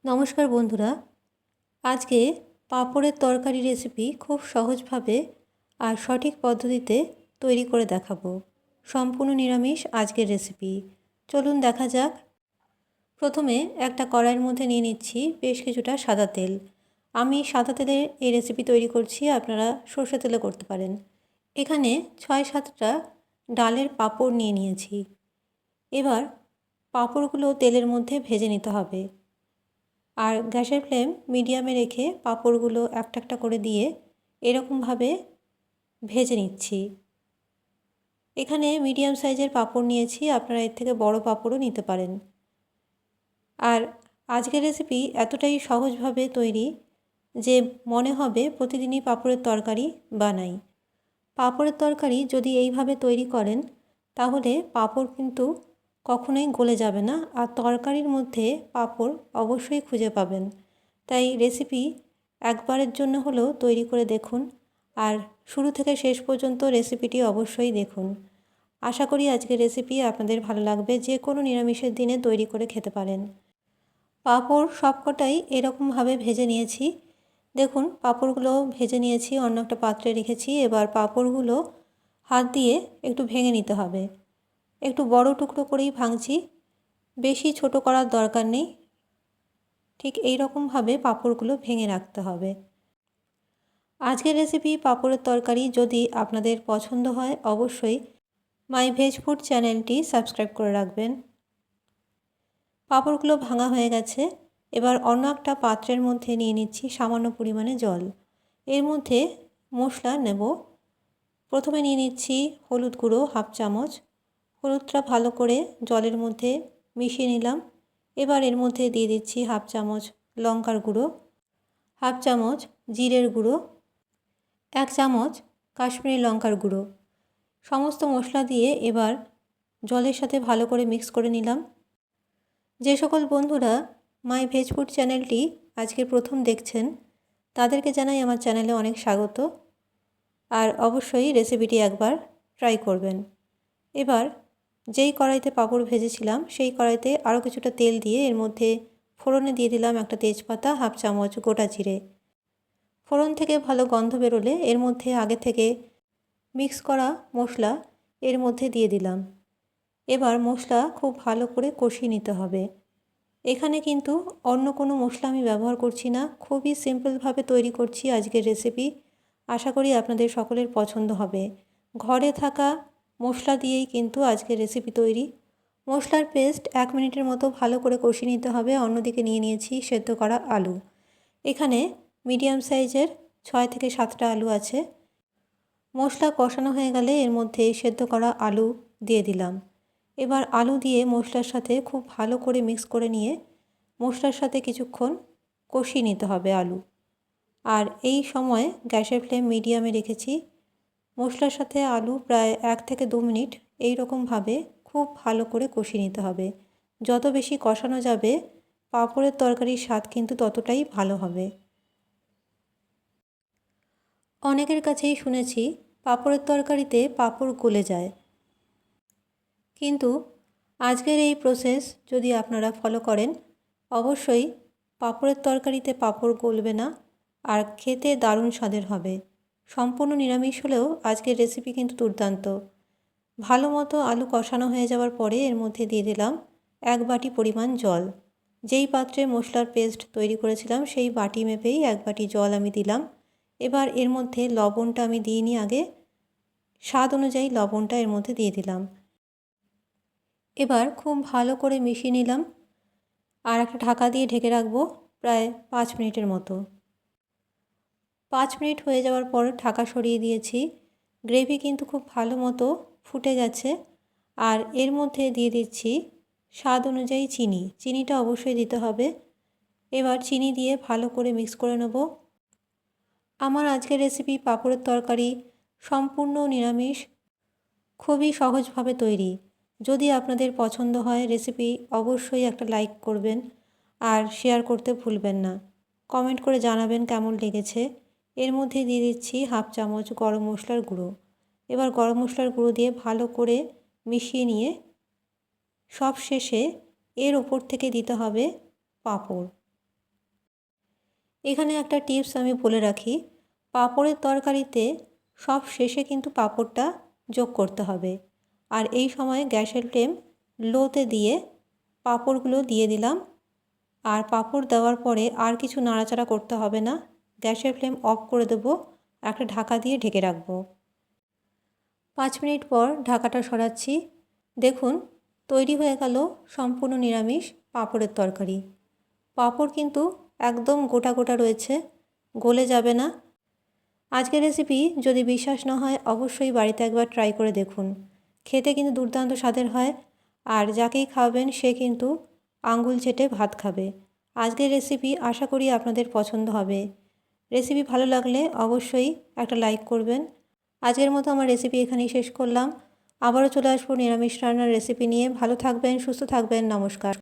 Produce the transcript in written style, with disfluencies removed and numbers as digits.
নমস্কার বন্ধুরা, আজকে পাঁপড়ের তরকারি রেসিপি খুব সহজভাবে আর সঠিক পদ্ধতিতে তৈরি করে দেখাবো। সম্পূর্ণ নিরামিষ আজকের রেসিপি। চলুন দেখা যাক। প্রথমে একটা কড়াইয়ের মধ্যে নিয়ে নিচ্ছি বেশ কিছুটা সাদা তেল। আমি সাদা তেলে এই রেসিপি তৈরি করছি, আপনারা সরষে তেলে করতে পারেন। এখানে 6-7টা ডালের পাঁপড় নিয়ে নিয়েছি। এবার পাঁপড়গুলো তেলের মধ্যে ভেজে নিতে হবে। আর গ্যাসের ফ্লেম মিডিয়ামে রেখে পাঁপড়গুলো একটা একটা করে দিয়ে এরকমভাবে ভেজে নিচ্ছি। এখানে মিডিয়াম সাইজের পাঁপড় নিয়েছি, আপনারা এর থেকে বড় পাঁপড়ও নিতে পারেন। আর আজকের রেসিপি এতটাই সহজভাবে তৈরি যে মনে হবে প্রতিদিনই পাঁপড়ের তরকারি বানাই। পাঁপড়ের তরকারি যদি এইভাবে তৈরি করেন তাহলে পাঁপড় কিন্তু কখনোই গলে যাবে না, আর তরকারির মধ্যে পাঁপড় অবশ্যই খুঁজে পাবেন। তাই রেসিপি একবারের জন্য হলেও তৈরি করে দেখুন, আর শুরু থেকে শেষ পর্যন্ত রেসিপিটি অবশ্যই দেখুন। আশা করি আজকের রেসিপি আপনাদের ভালো লাগবে, যে কোনো নিরামিষের দিনে তৈরি করে খেতে পারেন। পাঁপড় সবকটাই এরকমভাবে ভেজে নিয়েছি। দেখুন, পাঁপড়গুলো ভেজে নিয়েছি, অন্য একটা পাত্রে রেখেছি। এবার পাঁপড়গুলো হাত দিয়ে একটু ভেঙে নিতে হবে। একটু বড় টুকরো করেই ভাঙছি, বেশি ছোট করার দরকার নেই। ঠিক এই রকমভাবে পাঁপড়গুলো ভেঙে রাখতে হবে। আজকের রেসিপি পাঁপড়ের তরকারি যদি আপনাদের পছন্দ হয় অবশ্যই মাই ভেজ ফুড চ্যানেলটি সাবস্ক্রাইব করে রাখবেন। পাঁপড়গুলো ভাঙা হয়ে গেছে। এবার অন্য একটা পাত্রের মধ্যে নিয়ে নিচ্ছি সামান্য পরিমাণে জল। এর মধ্যে মশলা নেব। প্রথমে নিয়ে নিচ্ছি হলুদ গুঁড়ো হাফ চামচ। হলুদটা ভালো করে জলের মধ্যে মিশিয়ে নিলাম। এবার এর মধ্যে দিয়ে দিচ্ছি হাফ চামচ লঙ্কার গুঁড়ো, হাফ চামচ জিরের গুঁড়ো, 1 চামচ কাশ্মীরি লঙ্কার গুঁড়ো। সমস্ত মশলা দিয়ে এবার জলের সাথে ভালো করে মিক্স করে নিলাম। যে সকল বন্ধুরা মাই ভেজ ফুড চ্যানেলটি আজকে প্রথম দেখছেন তাদেরকে জানাই আমার চ্যানেলে অনেক স্বাগত, আর অবশ্যই রেসিপিটি একবার ট্রাই করবেন। এবার যেই কড়াইতে পাঁপড় ভেজেছিলাম সেই কড়াইতে আরও কিছুটা তেল দিয়ে এর মধ্যে ফোড়নে দিয়ে দিলাম একটা তেজপাতা, হাফ চামচ গোটা জিরে। ফোড়ন থেকে ভালো গন্ধ বেরোলে এর মধ্যে আগে থেকে মিক্স করা মশলা এর মধ্যে দিয়ে দিলাম। এবার মশলা খুব ভালো করে কষিয়ে নিতে হবে। এখানে কিন্তু অন্য কোনো মশলা আমি ব্যবহার করছি না, খুবই সিম্পলভাবে তৈরি করছি আজকের রেসিপি। আশা করি আপনাদের সকলের পছন্দ হবে। ঘরে থাকা মশলা দিয়েই কিন্তু আজকের রেসিপি তৈরি। মশলার পেস্ট 1 মিনিটের মতো ভালো করে কষিয়ে নিতে হবে। অন্যদিকে নিয়ে নিয়েছি সেদ্ধ করা আলু। এখানে মিডিয়াম সাইজের 6 থেকে 7টা আলু আছে। মশলা কষানো হয়ে গেলে এর মধ্যে সেদ্ধ করা আলু দিয়ে দিলাম। এবার আলু দিয়ে মশলার সাথে খুব ভালো করে মিক্স করে নিয়ে মশলার সাথে কিছুক্ষণ কষিয়ে নিতে হবে আলু। আর এই সময় গ্যাসের ফ্লেম মিডিয়ামে রেখেছি। মশলার সাথে আলু প্রায় 1 থেকে 2 মিনিট এই রকমভাবে খুব ভালো করে কষিয়ে নিতে হবে। যত বেশি কষানো যাবে পাঁপড়ের তরকারির স্বাদ কিন্তু ততটাই ভালো হবে। অনেকের কাছেই শুনেছি পাঁপড়ের তরকারিতে পাঁপড় গলে যায়, কিন্তু আজকের এই প্রসেস যদি আপনারা ফলো করেন অবশ্যই পাঁপড়ের তরকারিতে পাঁপড় গলবে না, আর খেতে দারুণ স্বাদের হবে। সম্পূর্ণ নিরামিষ হলেও আজকের রেসিপি কিন্তু দুর্দান্ত। ভালো মতো আলু কষানো হয়ে যাওয়ার পরে এর মধ্যে দিয়ে দিলাম 1 বাটি পরিমাণ জল। যেই পাত্রে মশলার পেস্ট তৈরি করেছিলাম সেই বাটি মেপেই 1 বাটি জল আমি দিলাম। এবার এর মধ্যে লবণটা আমি দিইনি আগে, স্বাদ অনুযায়ী লবণটা এর মধ্যে দিয়ে দিলাম। এবার খুব ভালো করে মিশিয়ে নিলাম, আর একটা ঢাকা দিয়ে ঢেকে রাখবো প্রায় 5 মিনিটের মতো। 5 মিনিট হয়ে যাওয়ার পর ঢাকা সরিয়ে দিয়েছি। গ্রেভি কিন্তু খুব ভালো মতো ফুটে গেছে। আর এর মধ্যে দিয়ে দিচ্ছি স্বাদ অনুযায়ী চিনি। চিনিটা অবশ্যই দিতে হবে। এবার চিনি দিয়ে ভালো করে মিক্স করে নেব। আমার আজকের রেসিপি পাঁপড়ের তরকারি সম্পূর্ণ নিরামিষ, খুবই সহজভাবে তৈরি। যদি আপনাদের পছন্দ হয় রেসিপি অবশ্যই একটা লাইক করবেন, আর শেয়ার করতে ভুলবেন না। কমেন্ট করে জানাবেন কেমন লেগেছে। এর মধ্যে দিয়ে দিচ্ছি হাফ চামচ গরম মশলার গুঁড়ো। এবার গরম মশলার গুঁড়ো দিয়ে ভালো করে মিশিয়ে নিয়ে সব শেষে এর ওপর থেকে দিতে হবে পাঁপড়। এখানে একটা টিপস আমি বলে রাখি, পাঁপড়ের তরকারিতে সব শেষে কিন্তু পাঁপড়টা যোগ করতে হবে। আর এই সময় গ্যাসের ফ্লেম লোতে দিয়ে পাঁপড়গুলো দিয়ে দিলাম। আর পাঁপড় দেওয়ার পরে আর কিছু নাড়াচাড়া করতে হবে না, গ্যাসের ফ্লেম অফ করে দেবো, একটা ঢাকা দিয়ে ঢেকে রাখবো। 5 মিনিট পর ঢাকাটা সরাচ্ছি। দেখুন তৈরি হয়ে গেল সম্পূর্ণ নিরামিষ পাঁপড়ের তরকারি। পাঁপড় কিন্তু একদম গোটা গোটা রয়েছে, গলে যাবে না। আজকের রেসিপি যদি বিশ্বাস না হয় অবশ্যই বাড়িতে একবার ট্রাই করে দেখুন, খেতে কিন্তু দুর্দান্ত স্বাদের হয়। আর যাকেই খাওয়াবেন সে কিন্তু আঙ্গুল চেটে ভাত খাবে। আজকের রেসিপি আশা করি আপনাদের পছন্দ হবে। রেসিপি ভালো লাগলে অবশ্যই একটা লাইক করবেন। আজকের মতো আমার রেসিপি এখানেই শেষ করলাম। আবারও চলে আসবো নিরামিষ রান্নার রেসিপি নিয়ে। ভালো থাকবেন, সুস্থ থাকবেন, নমস্কার।